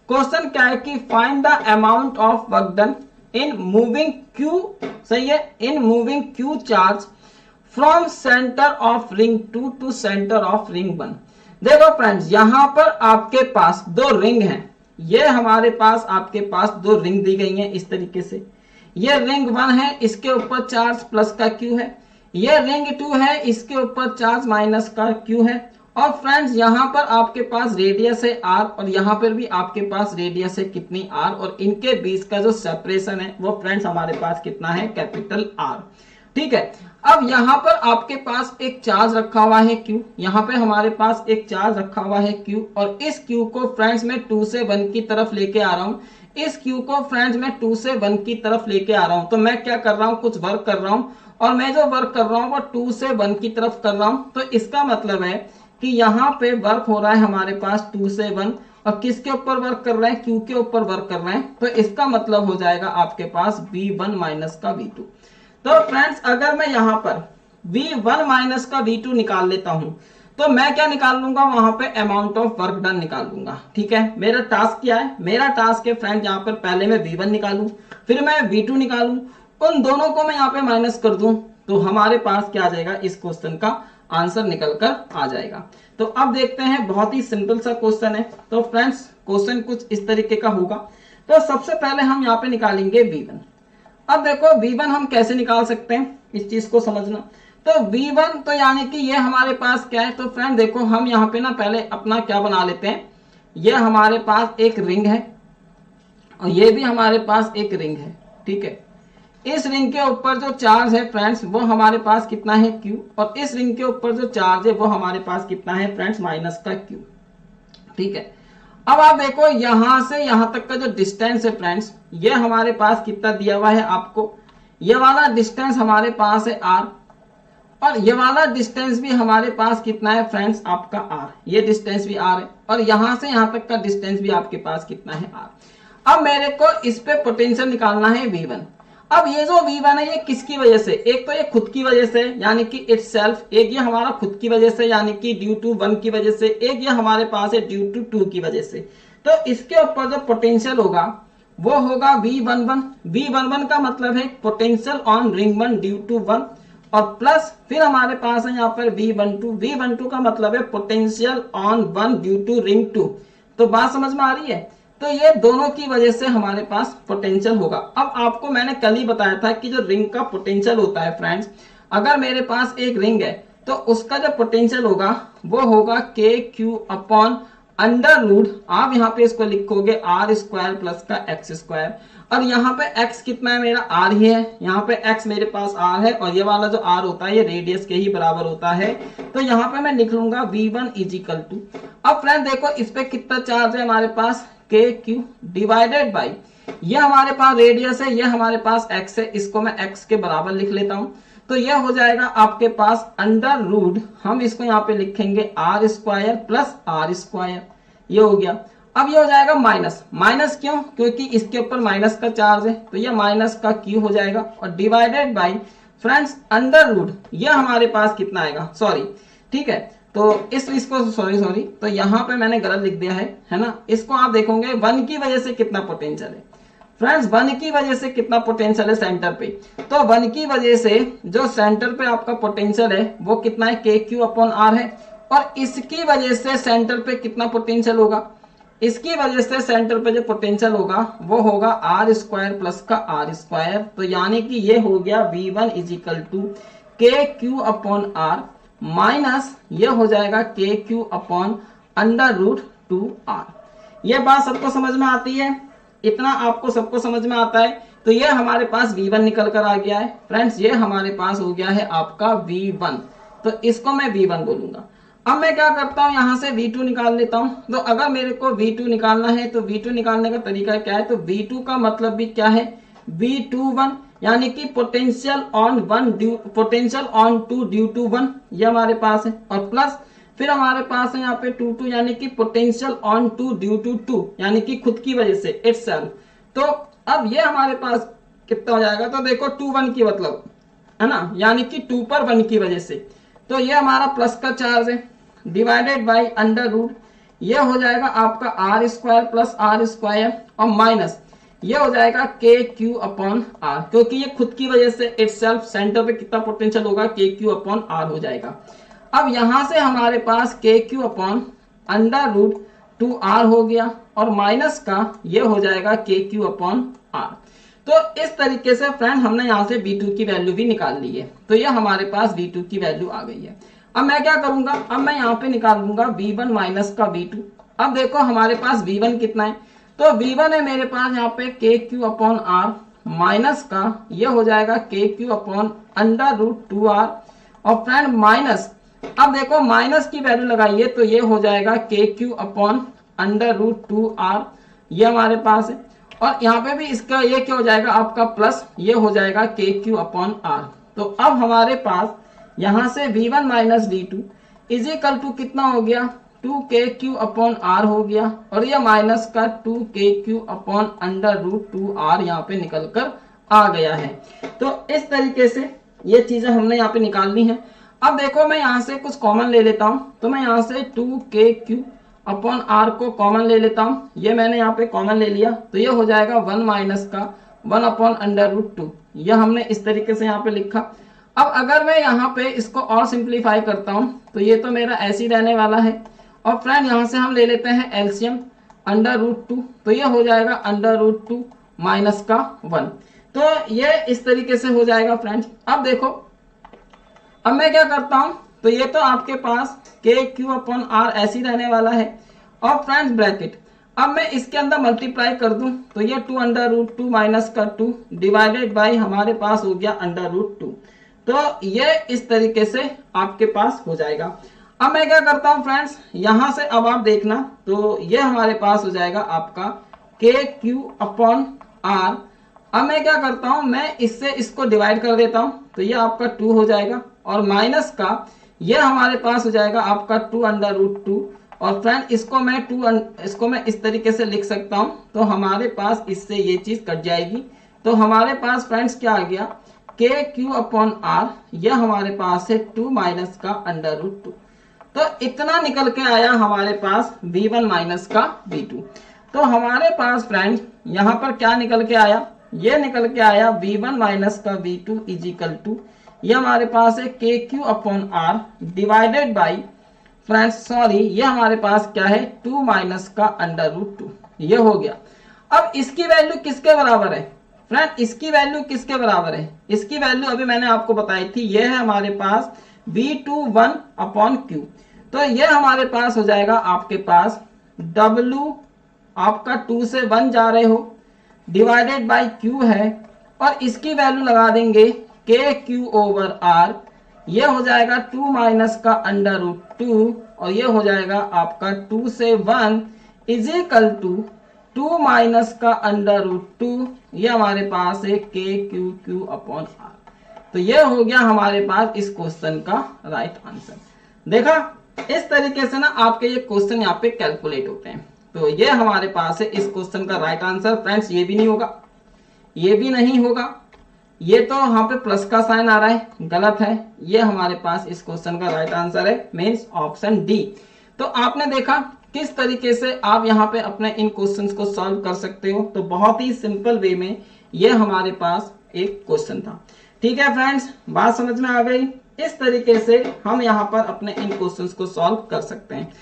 Question क्या है कि find the amount of work done in moving Q, सही है, in moving Q charge from centre of ring 2 to centre of ring 1। देखो friends, यहां पर आपके पास दो रिंग हैं, ये हमारे पास आपके पास दो रिंग दी गई हैं इस तरीके से। ये रिंग 1 है, इसके ऊपर चार्ज प्लस का क्यू है। ये रिंग 2 है, इसके ऊपर चार्ज माइनस का क्यू है। और फ्रेंड्स यहाँ पर आपके पास रेडियस है आर, और यहाँ पर भी आपके पास रेडियस है कितनी आर, और इनके बीच का जो सेपरेशन है वो फ्रेंड्स हमारे पास कितना है, कैपिटल आर। ठीक है, अब यहाँ पर आपके पास एक चार्ज रखा हुआ है Q, यहाँ पे हमारे पास एक चार्ज रखा हुआ है Q, और इस Q को फ्रेंड्स मैं 2 से 1 की तरफ लेके आ रहा हूँ। इस Q को फ्रेंड्स मैं 2 से 1 की तरफ लेके आ रहा हूँ। तो मैं क्या कर रहा हूँ, कुछ वर्क कर रहा हूँ, और मैं जो वर्क कर रहा हूँ वो 2 से 1 की तरफ कर रहा हूँ। तो इसका मतलब है कि यहाँ पे वर्क हो रहा है हमारे पास 2 से 1, और किसके ऊपर वर्क कर रहे हैं, Q के ऊपर वर्क कर रहे हैं। तो इसका मतलब हो जाएगा आपके पास V1 माइनस का V2। तो फ्रेंड्स अगर मैं यहाँ पर V1 माइनस का V2 निकाल लेता हूं, तो मैं क्या निकाल लूंगा, वहां पे अमाउंट ऑफ वर्क डन निकाल लूंगा। ठीक है, मेरा टास्क क्या है, मेरा टास्क है फ्रेंड्स यहाँ पर पहले मैं V1 निकालूं, फिर मैं V2 निकालूं, उन दोनों को मैं यहाँ पे माइनस कर दूं, तो हमारे पास क्या आ जाएगा, इस क्वेश्चन का आंसर निकल कर आ जाएगा। तो अब देखते हैं, बहुत ही सिंपल सा क्वेश्चन है। तो फ्रेंड्स क्वेश्चन कुछ इस तरीके का होगा। तो सबसे पहले हम यहाँ पे निकालेंगे V1। अब देखो V1 हम कैसे निकाल सकते हैं, इस चीज को समझना। तो V1 तो यानी कि ये हमारे पास क्या है, तो फ्रेंड देखो हम यहाँ पे ना पहले अपना क्या बना लेते हैं, ये हमारे पास एक रिंग है, और ये भी हमारे पास एक रिंग है। ठीक है, इस रिंग के ऊपर जो चार्ज है फ्रेंड्स वो हमारे पास कितना है Q, और इस रिंग के ऊपर जो चार्ज है वो हमारे पास कितना है फ्रेंड्स, माइनस का Q। ठीक है, अब आप देखो यहां से यहां तक का जो डिस्टेंस है फ्रेंड्स, ये हमारे पास कितना दिया हुआ है आपको, ये वाला डिस्टेंस हमारे पास है r, और ये वाला डिस्टेंस भी हमारे पास कितना है फ्रेंड्स, आपका r, ये डिस्टेंस भी r है, और यहां से यहां तक का डिस्टेंस भी आपके पास कितना है r। अब मेरे को इस पे पोटेंशियल निकालना है V1। अब ये जो V1 है ये किसकी वजह से, एक तो ये खुद की वजह से यानी कि इटसेल्फ, एक ये हमारा खुद की वजह से यानी कि ड्यू टू 1 की वजह से, एक ये हमारे पास है ड्यू टू 2 की वजह से। तो इसके ऊपर जो पोटेंशियल होगा वो होगा V11। V11 का मतलब है potential on ring 1 due to 1, और प्लस फिर हमारे पास है यहाँ पर V12। V12 का मतलब है potential on 1 due to ring 2। तो बात समझ में आ रही है, तो ये दोनों की वजह से हमारे पास पोटेंशियल होगा। अब आपको मैंने कल ही बताया था कि जो रिंग का पोटेंशियल होता है फ्रेंड्स, अगर मेरे पास एक रिंग है तो उसका जो पोटेंशियल होगा वो होगा KQ अपॉन अंडर रूट, आप यहाँ पे इसको लिखोगे R स्क्वायर प्लस का X स्क्वायर, और यहाँ पे X कितना है मेरा R ही है, यहाँ पे X मेरे पास R है, और ये वाला जो R होता है ये रेडियस के ही बराबर होता है। तो यहाँ पे मैं लिख लूंगा V1 इजिकल टू, अब फ्रेंड देखो इस पे कितना चार्ज है हमारे पास, KQ डिवाइडेड बाई, ये हमारे पास रेडियस है, ये हमारे पास X है, इसको मैं X के बराबर लिख लेता हूं। तो ये हो जाएगा आपके पास अंडर रूट, हम इसको यहाँ पे लिखेंगे R square plus R square, ये हो गया। अब ये हो जाएगा माइनस, माइनस क्यों, क्योंकि इसके ऊपर माइनस का चार्ज है, तो ये माइनस का Q हो जाएगा, और divided by friends under root, ये हमारे पास कितना आएगा, सॉरी ठीक है, तो इसको सॉरी तो यहाँ पे मैंने गलत लिख दिया है ना। इसको आप देखोगे 1 की वजह से कितना पोटेंशियल है फ्रेंड्स, 1 की वजह से कितना पोटेंशियल है सेंटर पे, तो 1 की वजह से जो सेंटर पे आपका पोटेंशियल है वो कितना है, KQ अपॉन R है, और इसकी वजह से सेंटर पे कितना पोटेंशियल होगा, इसकी वजह से सेंटर पे जो पोटेंशियल होगा वो होगा R स्क्वायर प्लस का R स्क्वायर। तो यानी कि ये हो गया V1 equal to KQ upon R minus ये हो जाएगा KQ upon under root 2R। ये बात सबको समझ में आती है, इतना आपको सबको समझ में आता है। तो ये हमारे पास V1 निकल कर आ गया है फ्रेंड्स, ये हमारे पास हो गया है आपका V1, तो इसको मैं V1 बोलूंगा। अब मैं क्या करता हूं, यहां से V2 निकाल लेता हूं। तो अगर मेरे को V2 निकालना है तो V2 निकालने का तरीका क्या है, तो V2 का मतलब भी क्या है, V21 यानी कि पोटेंशियल ऑन 2 ड्यू टू 1, ये हमारे पास है, और प्लस फिर हमारे पास है यहाँ पे 2 यानी कि पोटेंशियल ऑन 2 ड्यू टू 2 यानी कि खुद की वजह से इटसेल्फ। तो अब ये हमारे पास कितना हो जाएगा, तो देखो 2 1 की मतलब है ना, यानी कि 2 पर 1 की वजह से, तो ये हमारा प्लस का चार्ज है डिवाइडेड बाय अंडर रूट, ये हो जाएगा आपका r square plus r square और माइनस ये हो जाएगा के क्यू अपॉन आर, क्योंकि ये खुद की वजह से इटसेल्फ सेंटर पे कितना पोटेंशियल होगा के क्यू अपॉन आर हो जाएगा। अब यहां से हमारे पास के q upon under root 2r हो गया और माइनस का ये हो जाएगा के क्यू अपॉन आर। तो इस तरीके से फ्रेंड हमने यहाँ से v2 की वैल्यू भी निकाल ली है। तो ये हमारे पास v2 की वैल्यू आ गई है। अब मैं क्या करूंगा, अब मैं यहाँ पे निकाल दूंगा v1 माइनस का v2। अब देखो हमारे पास v1 कितना है, तो v1 है मेरे पास यहाँ पे के क्यू अपॉन आर माइनस का ये हो जाएगा के q upon under root 2r और फ्रेंड माइनस, अब देखो माइनस की वैल्यू लगाइए तो ये हो जाएगा के q upon under root 2r ये हमारे पास है। और यहाँ पे भी इसका ये क्या हो जाएगा आपका प्लस ये हो जाएगा के क्यू अपॉन आर। तो अब हमारे पास यहाँ से v1 minus v2 is equal to कितना हो गया 2kq अपॉन आर हो गया और ये माइनस का 2kq upon under root 2r यहाँ पे निकल कर आ गया है। तो इस तरीके से ये चीजें हमने यहाँ पे निकालनी है। अब देखो मैं यहाँ से कुछ कॉमन ले लेता हूँ, तो मैं यहाँ से 2kq अपॉन आर को कॉमन ले लेता हूँ, ये मैंने यहाँ पे कॉमन ले लिया तो ये हो जाएगा 1 माइनस का 1 अपॉन अंडर रूट 2, यह हमने इस तरीके से यहाँ पे लिखा। अब अगर मैं यहाँ पे इसको और सिंप्लीफाई करता हूँ तो ये तो मेरा ऐसे ही रहने वाला है और फ्रेंड यहाँ से हम ले लेते हैं एलसीएम अंडर रूट 2, तो ये हो जाएगा अंडर रूट 2 माइनस का 1। तो ये इस तरीके से हो जाएगा फ्रेंड्स। अब देखो अब मैं क्या करता हूं, तो ये तो आपके पास के क्यू अपॉन आर ऐसे ही रहने वाला है और फ्रेंड्स ब्रैकेट, अब मैं इसके अंदर मल्टीप्लाई कर दूं तो ये 2 अंडर रूट 2 माइनस का 2 डिवाइडेड बाई हमारे पास हो गया अंडर रूट 2। तो ये इस तरीके से आपके पास हो जाएगा। अब मैं क्या करता हूं फ्रेंड्स, यहां से अब आप देखना तो ये हमारे पास हो जाएगा आपका के क्यू अपॉन आर। अब मैं क्या करता हूं, मैं इससे इसको डिवाइड कर देता हूं तो ये आपका 2 हो जाएगा और माइनस का ये हमारे पास हो जाएगा आपका 2 अंडर रूट 2 और फ्रेंड इसको मैं इस तरीके से लिख सकता हूं तो हमारे पास इससे ये चीज कट जाएगी। तो हमारे पास फ्रेंड्स क्या आ गया के क्यू अपॉन आर, यह हमारे पास है 2 माइनस का अंडर रूट 2। तो इतना निकल के आया हमारे पास v1 माइनस का v2। तो हमारे पास फ्रेंड्स यहाँ पर क्या निकल के आया, ये निकल के आया v1 माइनस का v2 इज इक्वल टू ये हमारे पास है के q upon r divided by friends sorry ये हमारे पास क्या है 2 माइनस का अंडर रूट 2, ये हो गया। अब इसकी वैल्यू किसके बराबर है फ्रेंड, इसकी वैल्यू किसके बराबर है, इसकी वैल्यू अभी मैंने आपको बताई थी, ये है हमारे पास v21 अपॉन क्यू। तो ये हमारे पास हो जाएगा आपके पास w आपका 2 से 1 जा रहे हो डिवाइडेड बाई q है और इसकी वैल्यू लगा देंगे के क्यू ओवर आर, ये हो जाएगा 2 माइनस का अंडर रूट 2 और ये हो जाएगा आपका 2 से 1 इज इक्वल टू 2 माइनस का अंडर रूट 2, ये हमारे पास है के क्यू क्यू अपॉन आर। तो ये हो गया हमारे पास इस क्वेश्चन का राइट आंसर। देखा इस तरीके से ना आपके ये क्वेश्चन यहाँ पे कैलकुलेट होते हैं। तो ये हमारे पास है इस क्वेश्चन का राइट आंसर। फ्रेंड्स ये भी नहीं होगा, ये भी नहीं होगा, ये तो यहाँ पे प्लस का साइन आ रहा है, गलत है। ये हमारे पास इस क्वेश्चन का राइट आंसर है मींस ऑप्शन डी। तो आपने देखा किस तरीके से आप यहाँ पे अपने इन क्वेश्चंस को सॉल्व कर सकते हो। तो बहुत ही सिंपल वे में ये हमारे पास एक क्वेश्चन था। ठीक है फ्रेंड्स, बात समझ में आ गई। इस तरीके से हम यहाँ पर अपने इन क्वेश्चंस को सॉल्व कर सकते हैं।